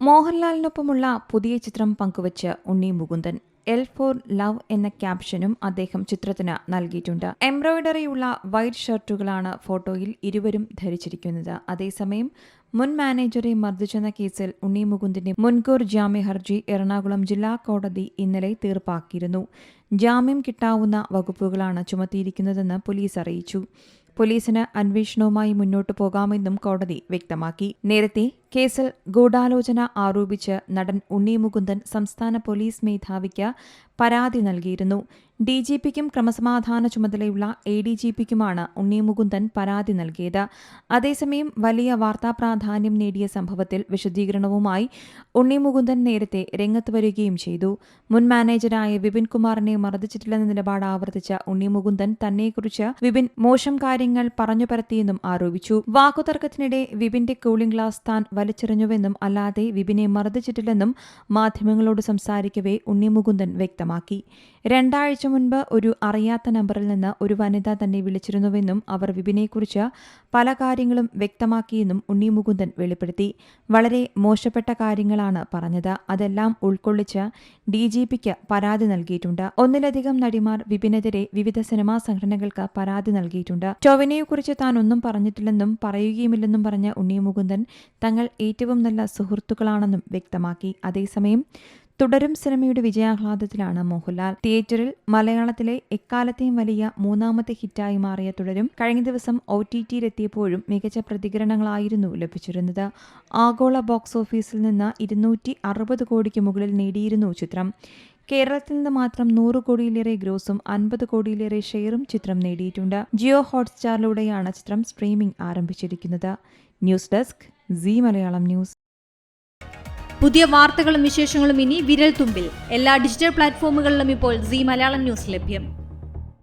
മോഹൻലാലിനൊപ്പമുള്ള പുതിയ ചിത്രം പങ്കുവച്ച് Unni Mukundan. L four love എന്ന ക്യാപ്ഷനും അദ്ദേഹം ചിത്രത്തിന് നൽകിയിട്ടുണ്ട്. എംബ്രോയിഡറിയുള്ള വൈറ്റ് ഷർട്ടുകളാണ് ഫോട്ടോയിൽ ഇരുവരും ധരിച്ചിരിക്കുന്നത്. അതേസമയം മുൻ മാനേജറെ മർദ്ദിച്ചെന്ന കേസിൽ ഉണ്ണി മുകുന്ദന്റെ മുൻകൂർ ജാമ്യ ഹർജി എറണാകുളം ജില്ലാ കോടതി ഇന്നലെ തീർപ്പാക്കിയിരുന്നു. ജാമ്യം കിട്ടാവുന്ന വകുപ്പുകളാണ് ചുമത്തിയിരിക്കുന്നതെന്ന് പോലീസ് അറിയിച്ചു. പോലീസിന് അന്വേഷണവുമായി മുന്നോട്ടു പോകാമെന്നും കോടതി വ്യക്തമാക്കി. നേരത്തെ കേസിൽ ഗൂഢാലോചന ആരോപിച്ച് നടൻ ഉണ്ണി മുകുന്ദൻ സംസ്ഥാന പോലീസ് മേധാവിക്ക് പരാതി നൽകിയിരുന്നു. ഡിജിപിക്കും ക്രമസമാധാന ചുമതലയുള്ള എഡിജിപിക്കുമാണ് ഉണ്ണി മുകുന്ദൻ പരാതി നൽകിയത്. അതേസമയം വലിയ വാർത്താ പ്രാധാന്യം നേടിയ സംഭവത്തിൽ വിശദീകരണവുമായി ഉണ്ണി മുകുന്ദൻ നേരത്തെ രംഗത്ത് വരികയും ചെയ്തു. മുൻ മാനേജരായ വിപിൻ കുമാറിനെ മർദ്ദിച്ചിട്ടില്ലെന്ന നിലപാട് ആവർത്തിച്ച ഉണ്ണി മുകുന്ദൻ തന്നെക്കുറിച്ച് വിപിൻ മോശം കാര്യങ്ങൾ പറഞ്ഞു പരത്തിയെന്നും ആരോപിച്ചു. വാക്കുതർക്കത്തിനിടെ വിപിന്റെ കൂളിംഗ് ഗ്ലാസ് താൻ വലിച്ചെറിഞ്ഞുവെന്നും അല്ലാതെ വിപിനെ മർദ്ദിച്ചിട്ടില്ലെന്നും മാധ്യമങ്ങളോട് സംസാരിക്കവേ ഉണ്ണി മുകുന്ദൻ വ്യക്തമാക്കി. 2 ആഴ്ച മുൻപ് ഒരു അറിയാത്ത നമ്പറിൽ നിന്ന് ഒരു വനിത തന്നെ വിളിച്ചിരുന്നുവെന്നും അവർ വിപിനെക്കുറിച്ച് പല കാര്യങ്ങളും വ്യക്തമാക്കിയെന്നും ഉണ്ണി മുകുന്ദൻ വെളിപ്പെടുത്തി. വളരെ മോശപ്പെട്ട കാര്യങ്ങളാണ് പറഞ്ഞത്. അതെല്ലാം ഉൾക്കൊള്ളിച്ച് ഡിജിപിക്ക് പരാതി നൽകിയിട്ടുണ്ട്. ഒന്നിലധികം നടിമാർ വിപിനെതിരെ വിവിധ സിനിമാ സംഘടനകൾക്ക് പരാതി നൽകിയിട്ടുണ്ട്. ടൊവിനോയെക്കുറിച്ച് താൻ ഒന്നും പറഞ്ഞിട്ടില്ലെന്നും പറയുകയുമില്ലെന്നും പറഞ്ഞ ഉണ്ണി മുകുന്ദൻ തങ്ങൾ ഏറ്റവും നല്ല സുഹൃത്തുക്കളാണെന്നും വ്യക്തമാക്കി. അതേസമയം തുടരും സിനിമയുടെ വിജയാഹ്ലാദത്തിലാണ് മോഹൻലാൽ. തിയേറ്ററിൽ മലയാളത്തിലെ എക്കാലത്തെയും വലിയ 3ാമത്തെ ഹിറ്റായി മാറിയ തുടരും കഴിഞ്ഞ ദിവസം OTTയിലെത്തിയപ്പോഴും മികച്ച പ്രതികരണങ്ങളായിരുന്നു ലഭിച്ചിരുന്നത്. ആഗോള ബോക്സ് ഓഫീസിൽ നിന്ന് 260 കോടിക്ക് മുകളിൽ നേടിയിരുന്നു ചിത്രം. കേരളത്തിൽ നിന്ന് മാത്രം 100 കോടിയിലേറെ ഗ്രോസും 50 കോടിയിലേറെ ഷെയറും ചിത്രം നേടിയിട്ടുണ്ട്. ജിയോ ഹോട്ട്സ്റ്റാറിലൂടെയാണ് ചിത്രം സ്ട്രീമിംഗ് ആരംഭിച്ചിരിക്കുന്നത്. News desk Zee Malayalam news. പുതിയ വാർത്തകളും വിശേഷങ്ങളും ഇനി വിരൽ തുമ്പിൽ. എല്ലാ ഡിജിറ്റൽ പ്ലാറ്റ്ഫോമുകളിലും ഇപ്പോൾ സീ മലയാളം ന്യൂസ് ലഭ്യം.